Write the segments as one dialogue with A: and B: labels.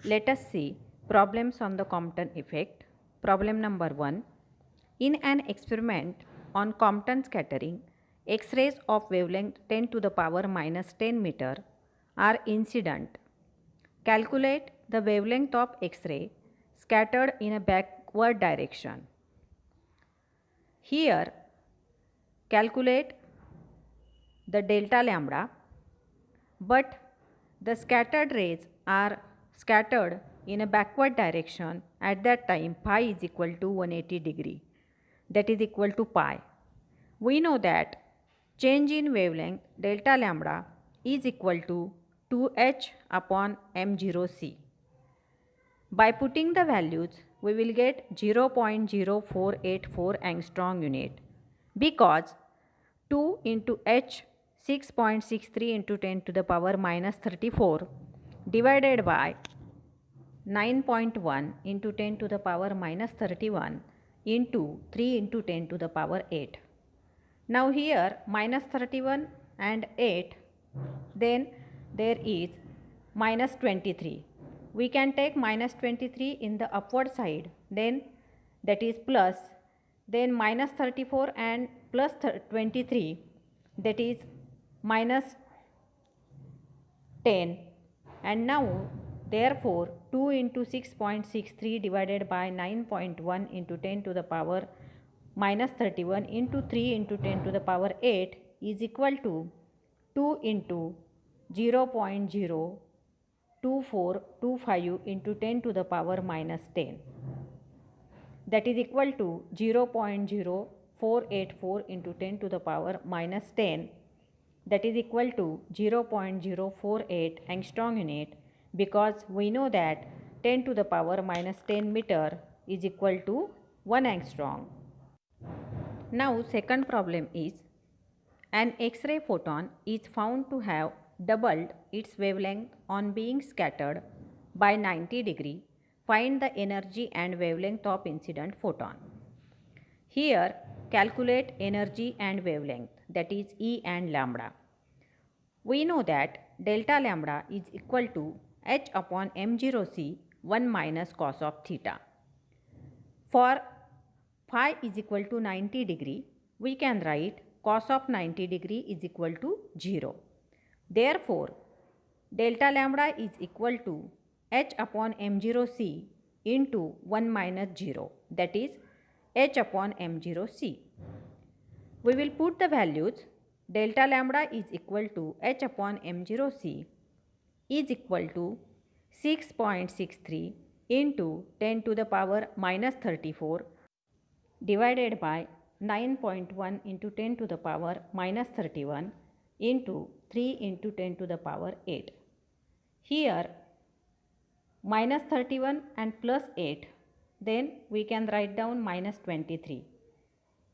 A: Let us see problems on the Compton effect. Problem number 1. In an experiment on Compton scattering, X-rays of wavelength 10 to the power minus 10 meter are incident. Calculate the wavelength of X-ray scattered in a backward direction. Here, calculate the delta lambda, but the scattered rays are scattered in a backward direction. At that time phi is equal to 180 degree, that is equal to pi. We know that change in wavelength delta lambda is equal to 2h upon m0c. By putting the values, we will get 0.0484 angstrom unit, because 2 into h 6.63 into 10 to the power minus 34 divided by 9.1 into 10 to the power minus 31 into 3 into 10 to the power 8. Now here minus 31 and 8, then there is minus 23. We can take minus 23 in the upward side, then that is plus, then minus 34 and plus 23, that is minus 10, and now therefore 2 into 6.63 divided by 9.1 into 10 to the power minus 31 into 3 into 10 to the power 8 is equal to 2 into 0.02425 into 10 to the power minus 10, that is equal to 0.0484 into 10 to the power minus 10, that is equal to 0.048 angstrom unit, because we know that 10 to the power minus 10 meter is equal to 1 angstrom. Now second problem is, an X-ray photon is found to have doubled its wavelength on being scattered by 90 degree. Find the energy and wavelength of incident photon. Here calculate energy and wavelength, that is E and lambda. We know that delta lambda is equal to h upon m0c 1 minus cos of theta. For phi is equal to 90 degree, we can write cos of 90 degree is equal to 0. Therefore, delta lambda is equal to h upon m0c into 1 minus 0, that is h upon m0c. We will put the values. Delta lambda is equal to h upon m0c is equal to 6.63 into 10 to the power minus 34 divided by 9.1 into 10 to the power minus 31 into 3 into 10 to the power 8. Here minus 31 and plus 8, then we can write down minus 23.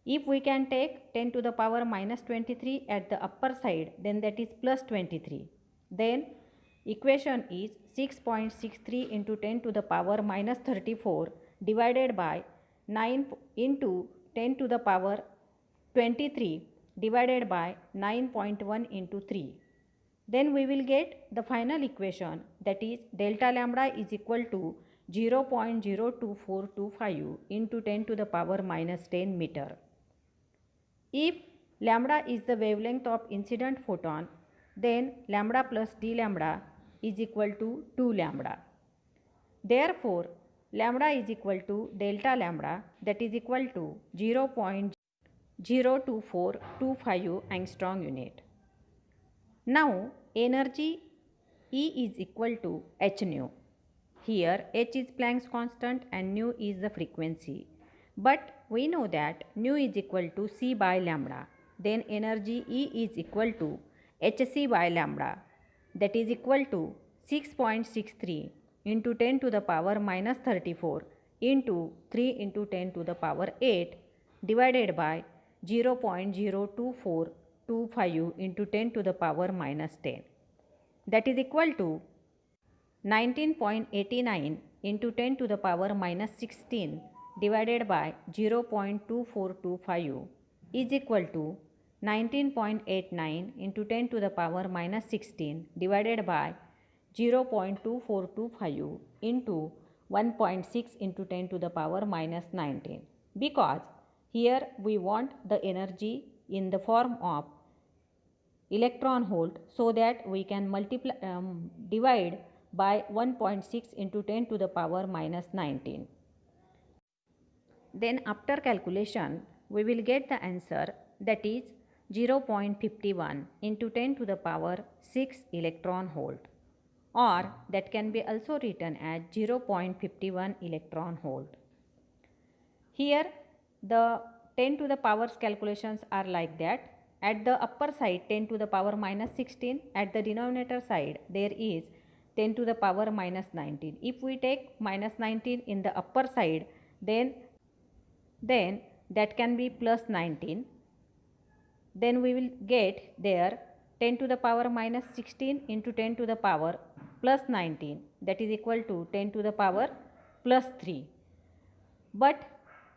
A: If we can take 10 to the power minus 23 at the upper side, then that is plus 23. Then equation is 6.63 into 10 to the power minus 34 divided by 9 into 10 to the power 23 divided by 9.1 into 3. Then we will get the final equation, that is delta lambda is equal to 0.02425 into 10 to the power minus 10 meter. If lambda is the wavelength of incident photon, then lambda plus d lambda is equal to 2 lambda. Therefore, lambda is equal to delta lambda, that is equal to 0.02425 angstrom unit. Now energy E is equal to h nu. Here h is Planck's constant and nu is the frequency. But we know that nu is equal to c by lambda. Then energy E is equal to hc by lambda, that is equal to 6.63 into 10 to the power minus 34 into 3 into 10 to the power 8 divided by 0.02425 into 10 to the power minus 10, that is equal to 19.89 into 10 to the power minus 16 divided by 0.2425 is equal to 19.89 into 10 to the power minus 16 divided by 0.2425 into 1.6 into 10 to the power minus 19, because here we want the energy in the form of electron volt, so that we can divide by 1.6 into 10 to the power minus 19. Then after calculation we will get the answer, that is 0.51 into 10 to the power 6 electron volt, or that can be also written as 0.51 electron volt. Here the 10 to the powers calculations are like that. At the upper side 10 to the power minus 16, at the denominator side there is 10 to the power minus 19. If we take minus 19 in the upper side, then that can be plus 19. Then we will get there 10 to the power minus 16 into 10 to the power plus 19, that is equal to 10 to the power plus 3. But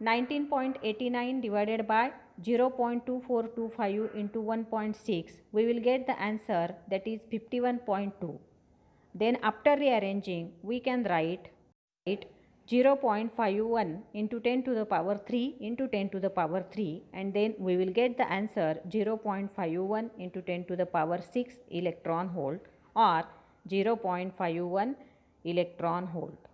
A: 19.89 divided by 0.2425 into 1.6, we will get the answer, that is 51.2. Then after rearranging we can write 0.51 into 10 to the power 3 into 10 to the power 3, and then we will get the answer 0.51 into 10 to the power 6 electron volt, or 0.51 electron volt.